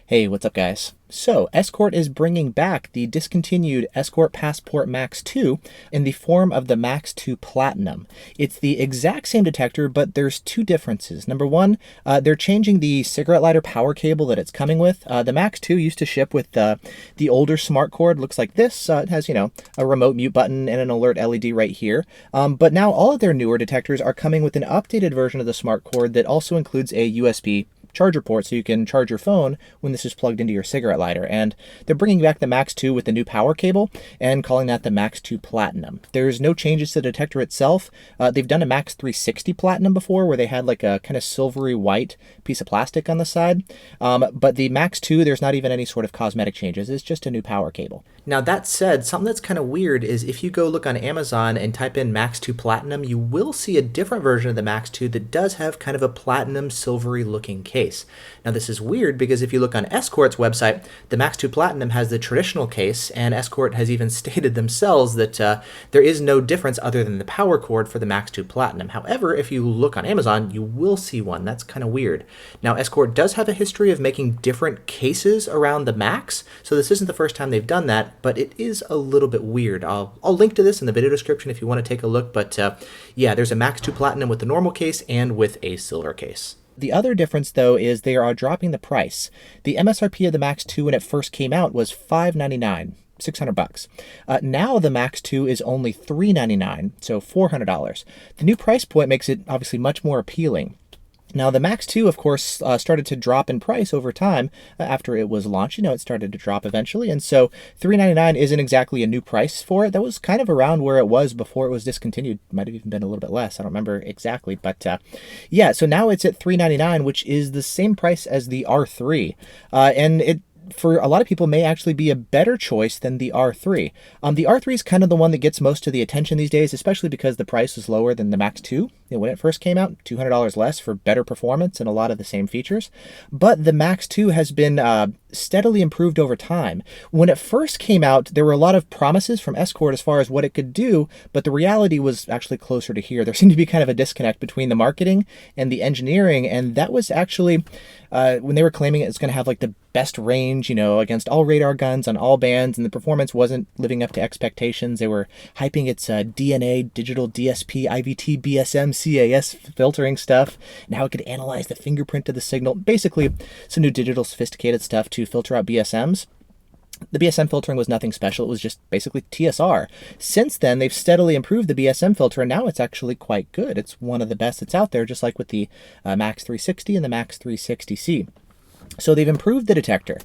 Hey, what's up, guys? So, Escort is bringing back the discontinued Escort Passport Max 2 in the form of the Max 2 Platinum. It's the exact same detector, but there's two differences. Number one, they're changing the cigarette lighter power cable that it's coming with. The Max 2 used to ship with the older smart cord. Looks like this. It has, a remote mute button and an alert LED right here. But now all of their newer detectors are coming with an updated version of the smart cord that also includes a USB charger port so you can charge your phone when this is plugged into your cigarette lighter. And they're bringing back the Max 2 with the new power cable and calling that the Max 2 Platinum. There's no changes to the detector itself. They've done a Max 360 Platinum before where they had like a kind of silvery white piece of plastic on the side. But the Max 2, there's not even any sort of cosmetic changes. It's just a new power cable. Now that said, something that's kind of weird is if you go look on Amazon and type in Max 2 Platinum, you will see a different version of the Max 2 that does have kind of a platinum silvery looking case. Now this is weird because if you look on Escort's website, the Max 2 Platinum has the traditional case, and Escort has even stated themselves that there is no difference other than the power cord for the Max 2 Platinum. However, if you look on Amazon, you will see one. That's kind of weird. Now Escort does have a history of making different cases around the Max, so this isn't the first time they've done that, but it is a little bit weird. I'll link to this in the video description if you want to take a look, but yeah, there's a Max 2 Platinum with the normal case and with a silver case. The other difference, though, is they are dropping the price. The MSRP of the Max 2 when it first came out was $599. $600. Now the Max 2 is only $399, so $400. The new price point makes it obviously much more appealing. Now, the Max 2, of course, started to drop in price over time after it was launched. It started to drop eventually. And so $399 isn't exactly a new price for it. That was kind of around where it was before it was discontinued. Might have even been a little bit less. I don't remember exactly. But yeah, so now it's at $399, which is the same price as the R3. And it for a lot of people may actually be a better choice than the R3. The R3 is kind of the one that gets most of the attention these days, especially because the price is lower than the Max 2. When it first came out, $200 less for better performance and a lot of the same features. But the Max 2 has been steadily improved over time. When it first came out, there were a lot of promises from Escort as far as what it could do, but the reality was actually closer to here. There seemed to be kind of a disconnect between the marketing and the engineering, and that was actually when they were claiming it's going to have like the best range, against all radar guns on all bands, and the performance wasn't living up to expectations. They were hyping its DNA, digital DSP, IVT, BSM, CAS filtering stuff, and how it could analyze the fingerprint of the signal. Basically, some new digital sophisticated stuff to filter out BSMs. The BSM filtering was nothing special. It was just basically TSR. Since then, they've steadily improved the BSM filter, and now it's actually quite good. It's one of the best that's out there, just like with the Max 360 and the Max 360C. So they've improved the detector.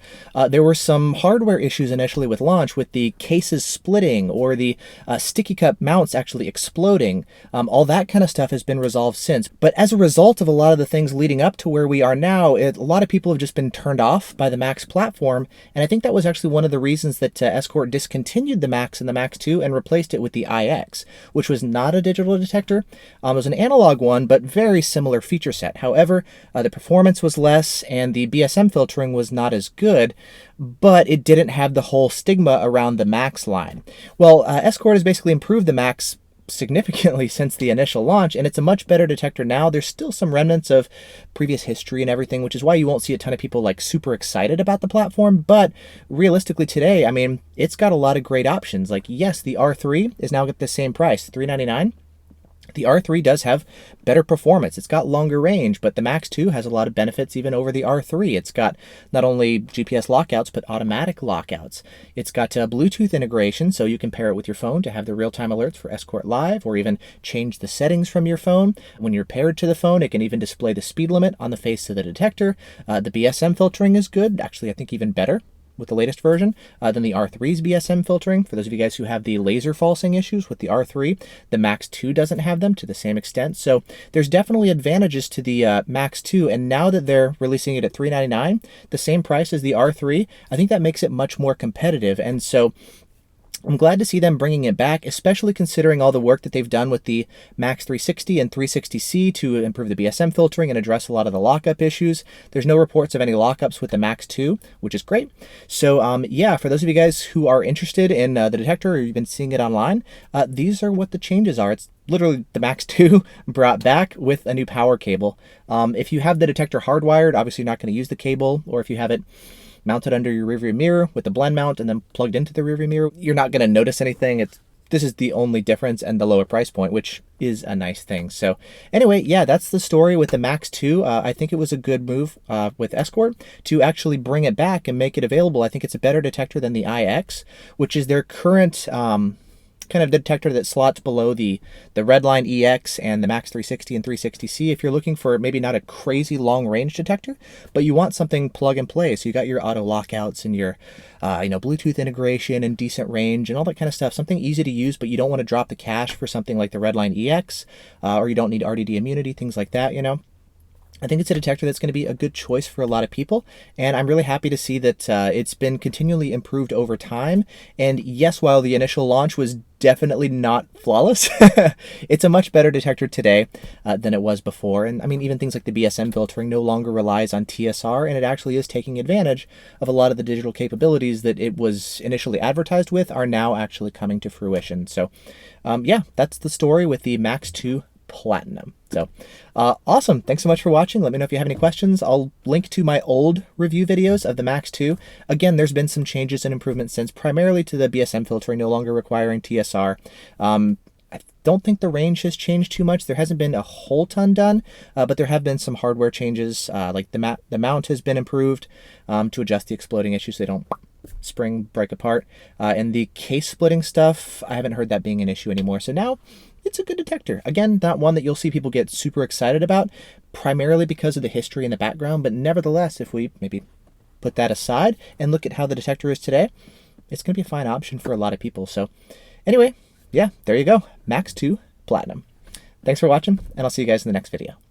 There were some hardware issues initially with launch with the cases splitting or the sticky cup mounts actually exploding. All that kind of stuff has been resolved since. But as a result of a lot of the things leading up to where we are now, a lot of people have just been turned off by the Max platform. And I think that was actually one of the reasons that Escort discontinued the Max and the Max 2 and replaced it with the IX, which was not a digital detector. It was an analog one, but very similar feature set. However, the performance was less and the BSM filtering was not as good, but it didn't have the whole stigma around the Max line. Well, Escort has basically improved the Max significantly since the initial launch, and it's a much better detector now. There's still some remnants of previous history and everything, which is why you won't see a ton of people like super excited about the platform, but realistically today, it's got a lot of great options. Like, yes, the R3 is now at the same price, $399. The R3 does have better performance. It's got longer range, but the Max 2 has a lot of benefits even over the R3. It's got not only GPS lockouts, but automatic lockouts. It's got Bluetooth integration, so you can pair it with your phone to have the real-time alerts for Escort Live, or even change the settings from your phone. When you're paired to the phone, it can even display the speed limit on the face of the detector. The BSM filtering is good, actually I think even better with the latest version than the R3's BSM filtering. For those of you guys who have the laser falsing issues with the R3, the Max 2 doesn't have them to the same extent. So there's definitely advantages to the Max 2, and now that they're releasing it at $399, the same price as the R3, I think that makes it much more competitive. And so I'm glad to see them bringing it back, especially considering all the work that they've done with the Max 360 and 360C to improve the BSM filtering and address a lot of the lockup issues. There's no reports of any lockups with the Max 2, which is great. So yeah, for those of you guys who are interested in the detector or you've been seeing it online, these are what the changes are. It's literally the Max 2 brought back with a new power cable. If you have the detector hardwired, obviously you're not going to use the cable, or if you have it mounted under your rearview mirror with the blend mount and then plugged into the rearview mirror, you're not going to notice anything. This is the only difference, and the lower price point, which is a nice thing. So anyway, yeah, that's the story with the Max2. I think it was a good move with Escort to actually bring it back and make it available. I think it's a better detector than the IX, which is their current kind of detector that slots below the Redline EX and the Max 360 and 360C. If you're looking for maybe not a crazy long range detector, but you want something plug and play, so you got your auto lockouts and your Bluetooth integration and decent range and all that kind of stuff, something easy to use, but you don't want to drop the cash for something like the Redline EX, or you don't need RDD immunity, things like that, I think it's a detector that's going to be a good choice for a lot of people, and I'm really happy to see that it's been continually improved over time. And yes, while the initial launch was definitely not flawless, it's a much better detector today than it was before. And I mean, even things like the BSM filtering no longer relies on TSR, and it actually is taking advantage of a lot of the digital capabilities that it was initially advertised with are now actually coming to fruition. So yeah, that's the story with the Max2 Platinum. So awesome. Thanks so much for watching. Let me know if you have any questions. I'll link to my old review videos of the Max2. Again, there's been some changes and improvements since, primarily to the BSM filtering no longer requiring TSR. I don't think the range has changed too much. There hasn't been a whole ton done, but there have been some hardware changes, like the mount has been improved to adjust the exploding issue so they don't break apart. And the case splitting stuff, I haven't heard that being an issue anymore. So now it's a good detector. Again, not one that you'll see people get super excited about, primarily because of the history in the background, but nevertheless, if we maybe put that aside and look at how the detector is today, it's going to be a fine option for a lot of people. So anyway, yeah, there you go. Max2 Platinum. Thanks for watching, and I'll see you guys in the next video.